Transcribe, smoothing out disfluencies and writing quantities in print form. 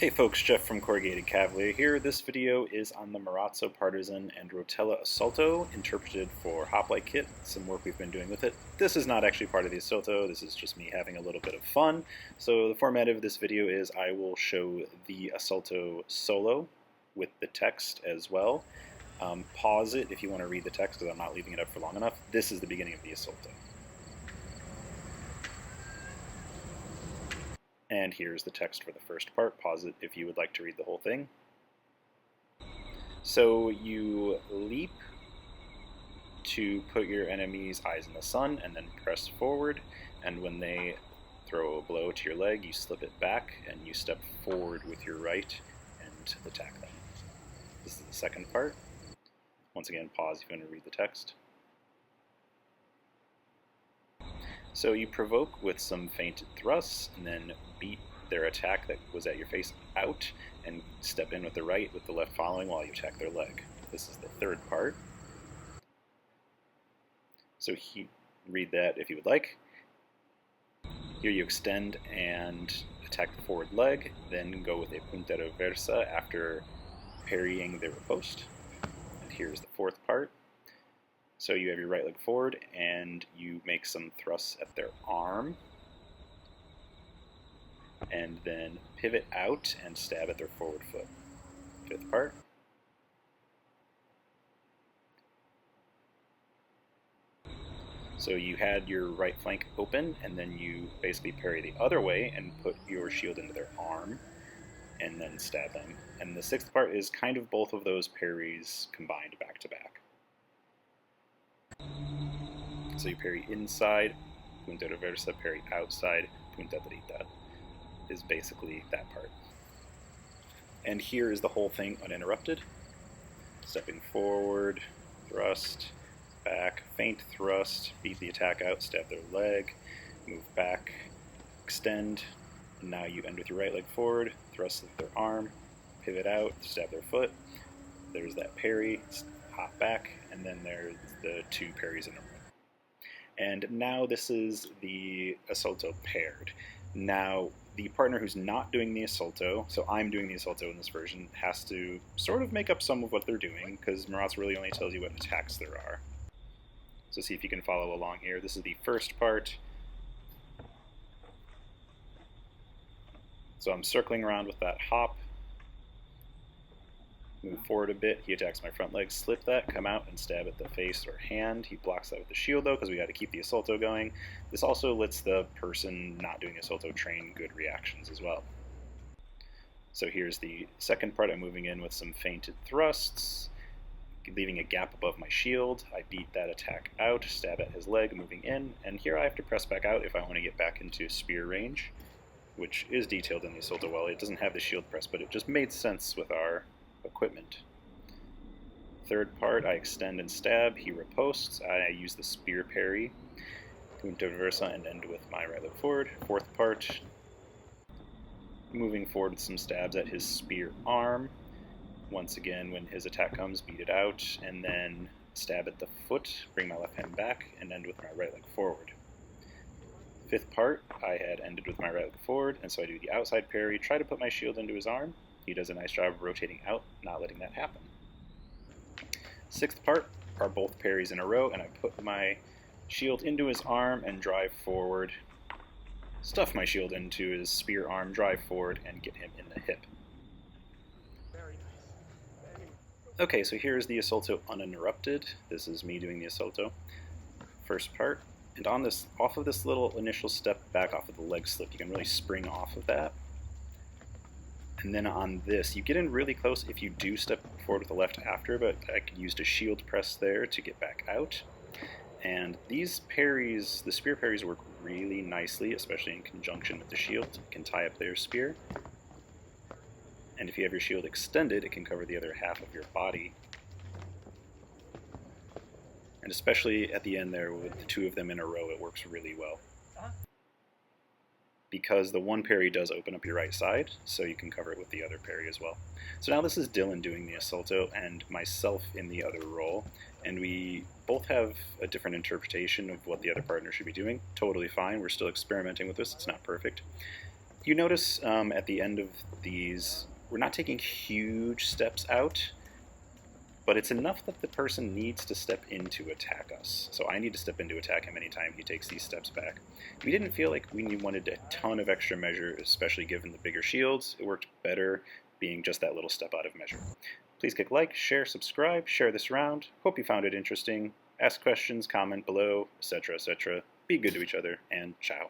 Hey folks, Jeff from Corrugated Cavalier here. This video is on the Marozzo, Partisan, and Rotella Assalto, interpreted for Hoplite kit, some work we've been doing with it. This is not actually part of the Assalto, this is just me having a little bit of fun. So the format of this video is I will show the Assalto solo with the text as well. Pause it if you want to read the text because I'm not leaving it up for long enough. This is the beginning of the Assalto. And here's the text for the first part. Pause it if you would like to read the whole thing. So you leap to put your enemy's eyes in the sun and then press forward, and when they throw a blow to your leg, you slip it back and you step forward with your right and attack them. This is the second part. Once again, pause if you want to read the text. So you provoke with some feinted thrusts, and then beat their attack that was at your face out, and step in with the right, with the left following while you attack their leg. This is the third part. So read that if you would like. Here you extend and attack the forward leg, then go with a punta reversa after parrying their riposte. And here's the fourth part. So you have your right leg forward, and you make some thrusts at their arm, and then pivot out and stab at their forward foot. Fifth part. So you had your right flank open, and then you basically parry the other way and put your shield into their arm, and then stab them. And the sixth part is kind of both of those parries combined back to back. So you parry inside, punta reversa, parry outside, punta dritta, is basically that part. And here is the whole thing uninterrupted. Stepping forward, thrust, back, feint thrust, beat the attack out, stab their leg, move back, extend, and now you end with your right leg forward, thrust at their arm, pivot out, stab their foot, there's that parry, hop back, and then there's the two parries in a row. And now this is the Assalto paired. Now, the partner who's not doing the Assalto, so I'm doing the Assalto in this version, has to sort of make up some of what they're doing, because Marozzo really only tells you what attacks there are. So see if you can follow along here. This is the first part. So I'm circling around with that hop. Move forward a bit, he attacks my front leg, slip that, come out and stab at the face or hand. He blocks that with the shield though, because we got to keep the Assalto going. This also lets the person not doing Assalto train good reactions as well. So here's the second part. I'm moving in with some feinted thrusts, leaving a gap above my shield. I beat that attack out, stab at his leg, moving in, and here I have to press back out if I want to get back into spear range, which is detailed in the Assalto well. It doesn't have the shield press, but it just made sense with our equipment. Third part, I extend and stab, he riposts, I use the spear parry, punta reversa, and end with my right leg forward. Fourth part, moving forward with some stabs at his spear arm. Once again, when his attack comes, beat it out, and then stab at the foot, bring my left hand back, and end with my right leg forward. Fifth part, I had ended with my right leg forward, and so I do the outside parry, try to put my shield into his arm. He does a nice job of rotating out, not letting that happen. Sixth part are both parries in a row, and I put my shield into his arm and drive forward, stuff my shield into his spear arm, drive forward, and get him in the hip. Okay, so here's the Assalto uninterrupted. This is me doing the Assalto. First part, and on this, off of this little initial step back off of the leg slip, you can really spring off of that. And then on this, you get in really close if you do step forward with the left after, but I used a shield press there to get back out. And these parries, the spear parries, work really nicely, especially in conjunction with the shield. You can tie up their spear. And if you have your shield extended, it can cover the other half of your body. And especially at the end there, with the two of them in a row, it works really well. Because the one parry does open up your right side, so you can cover it with the other parry as well. So now this is Dylan doing the Assalto and myself in the other role, and we both have a different interpretation of what the other partner should be doing. Totally fine, we're still experimenting with this, it's not perfect. You notice at the end of these, we're not taking huge steps out, but it's enough that the person needs to step in to attack us. So I need to step in to attack him anytime he takes these steps back. We didn't feel like we wanted a ton of extra measure, especially given the bigger shields. It worked better being just that little step out of measure. Please click like, share, subscribe, share this round. Hope you found it interesting. Ask questions, comment below, etc., etc. Be good to each other, and ciao.